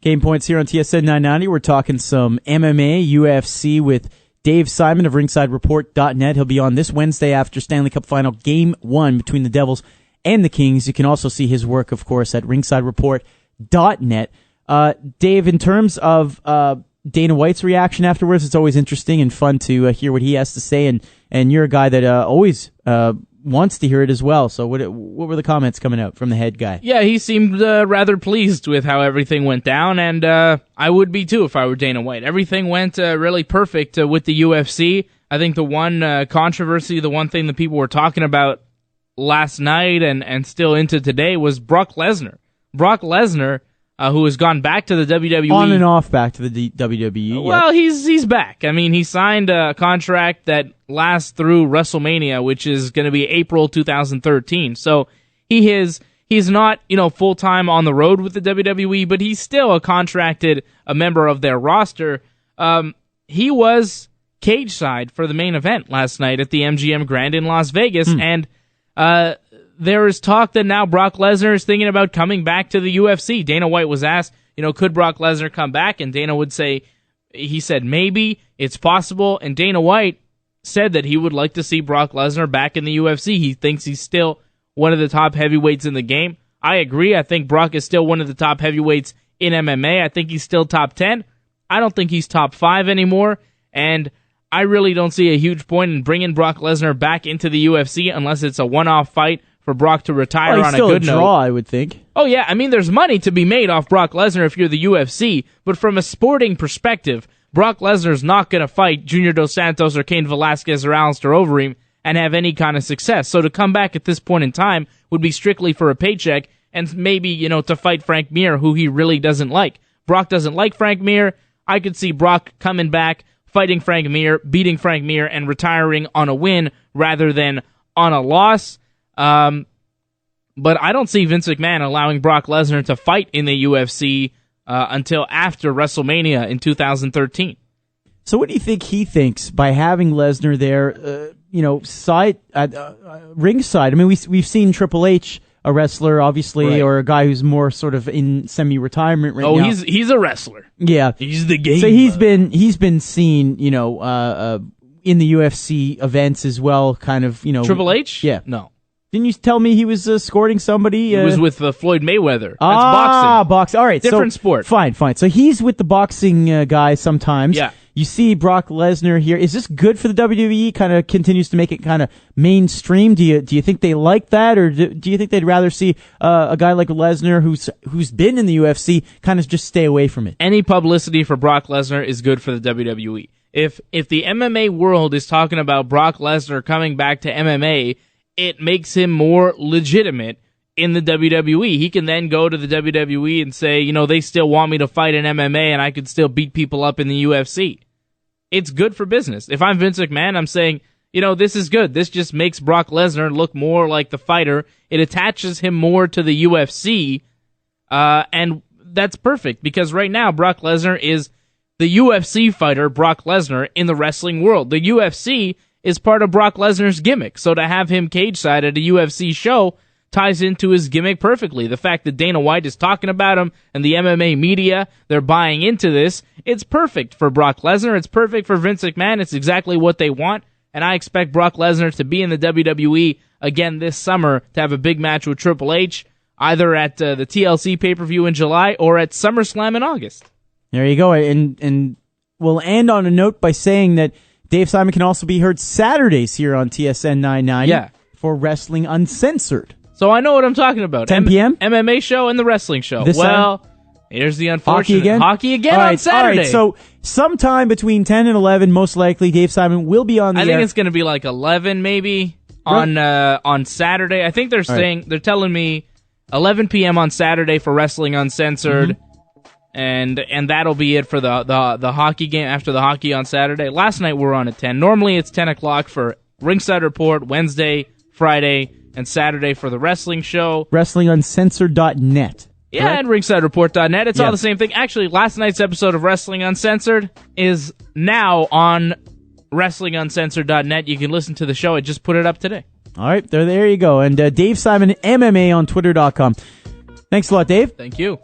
Game Points here on TSN 990. We're talking some MMA, UFC with Dave Simon of RingsideReport.net. He'll be on this Wednesday after Stanley Cup Final Game 1 between the Devils and the Kings. You can also see his work, of course, at RingsideReport.net. Dave, in terms of Dana White's reaction afterwards, it's always interesting and fun to hear what he has to say, and you're a guy that always wants to hear it as well. So what were the comments coming out from the head guy? Yeah, he seemed rather pleased with how everything went down, and I would be too if I were Dana White. Everything went really perfect with the UFC. I think the one controversy, the one thing that people were talking about last night and still into today was Brock Lesnar. Brock Lesnar, who has gone back to the WWE. On and off back to the WWE. Well, he's back. I mean, he signed a contract that lasts through WrestleMania, which is going to be April 2013. So he's not, full-time on the road with the WWE, but he's still a member of their roster. He was cage side for the main event last night at the MGM Grand in Las Vegas, and there is talk that now Brock Lesnar is thinking about coming back to the UFC. Dana White was asked, could Brock Lesnar come back? And Dana would say, he said, maybe, it's possible. And Dana White said that he would like to see Brock Lesnar back in the UFC. He thinks he's still one of the top heavyweights in the game. I agree. I think Brock is still one of the top heavyweights in MMA. I think he's still top 10. I don't think he's top 5 anymore. And I really don't see a huge point in bringing Brock Lesnar back into the UFC unless it's a one-off fight for Brock to retire on a good note. He's still a draw, I would think. Oh, yeah. I mean, there's money to be made off Brock Lesnar if you're the UFC, but from a sporting perspective, Brock Lesnar's not going to fight Junior Dos Santos or Cain Velasquez or Alistair Overeem and have any kind of success. So to come back at this point in time would be strictly for a paycheck and maybe, to fight Frank Mir, who he really doesn't like. Brock doesn't like Frank Mir. I could see Brock coming back, fighting Frank Mir, beating Frank Mir, and retiring on a win rather than on a loss. But I don't see Vince McMahon allowing Brock Lesnar to fight in the UFC until after WrestleMania in 2013. So what do you think he thinks by having Lesnar there, ringside? I mean, we've seen Triple H, a wrestler, obviously, right, or a guy who's more sort of in semi-retirement right now. Oh, he's a wrestler. Yeah. He's the game. So he's been seen, in the UFC events as well, kind of, Triple H? Yeah. No. Didn't you tell me he was escorting somebody? He was with Floyd Mayweather. That's boxing. Boxing. All right. Different sport. Fine. So he's with the boxing guy sometimes. Yeah. You see Brock Lesnar here. Is this good for the WWE? Kind of continues to make it kind of mainstream. Do you think they like that, or do you think they'd rather see a guy like Lesnar who's been in the UFC kind of just stay away from it? Any publicity for Brock Lesnar is good for the WWE. If the MMA world is talking about Brock Lesnar coming back to MMA, it makes him more legitimate in the WWE. He can then go to the WWE and say, they still want me to fight in MMA and I could still beat people up in the UFC. It's good for business. If I'm Vince McMahon, I'm saying, this is good. This just makes Brock Lesnar look more like the fighter. It attaches him more to the UFC, and that's perfect because right now Brock Lesnar is the UFC fighter, Brock Lesnar, in the wrestling world. The UFC is part of Brock Lesnar's gimmick, so to have him cage side at a UFC show ties into his gimmick perfectly. The fact that Dana White is talking about him and the MMA media, they're buying into this, it's perfect for Brock Lesnar. It's perfect for Vince McMahon. It's exactly what they want, and I expect Brock Lesnar to be in the WWE again this summer to have a big match with Triple H, either at the TLC pay-per-view in July or at SummerSlam in August. There you go, and we'll end on a note by saying that Dave Simon can also be heard Saturdays here on TSN 990 for Wrestling Uncensored. So I know what I'm talking about. 10 p.m.? MMA show and the wrestling show. Here's the unfortunate. Hockey again on Saturday. All right, so sometime between 10 and 11, most likely, Dave Simon will be on the air. I think it's going to be like 11 maybe on Saturday. I think they're they're telling me 11 p.m. on Saturday for Wrestling Uncensored. Mm-hmm. And that'll be it for the hockey game after the hockey on Saturday. Last night we were on at 10. Normally it's 10 o'clock for Ringside Report, Wednesday, Friday, and Saturday for the wrestling show. WrestlingUncensored.net. Yeah, correct? and RingsideReport.net. It's all the same thing. Actually, last night's episode of Wrestling Uncensored is now on WrestlingUncensored.net. You can listen to the show. I just put it up today. All right, there you go. And Dave Simon, MMA on Twitter.com. Thanks a lot, Dave. Thank you.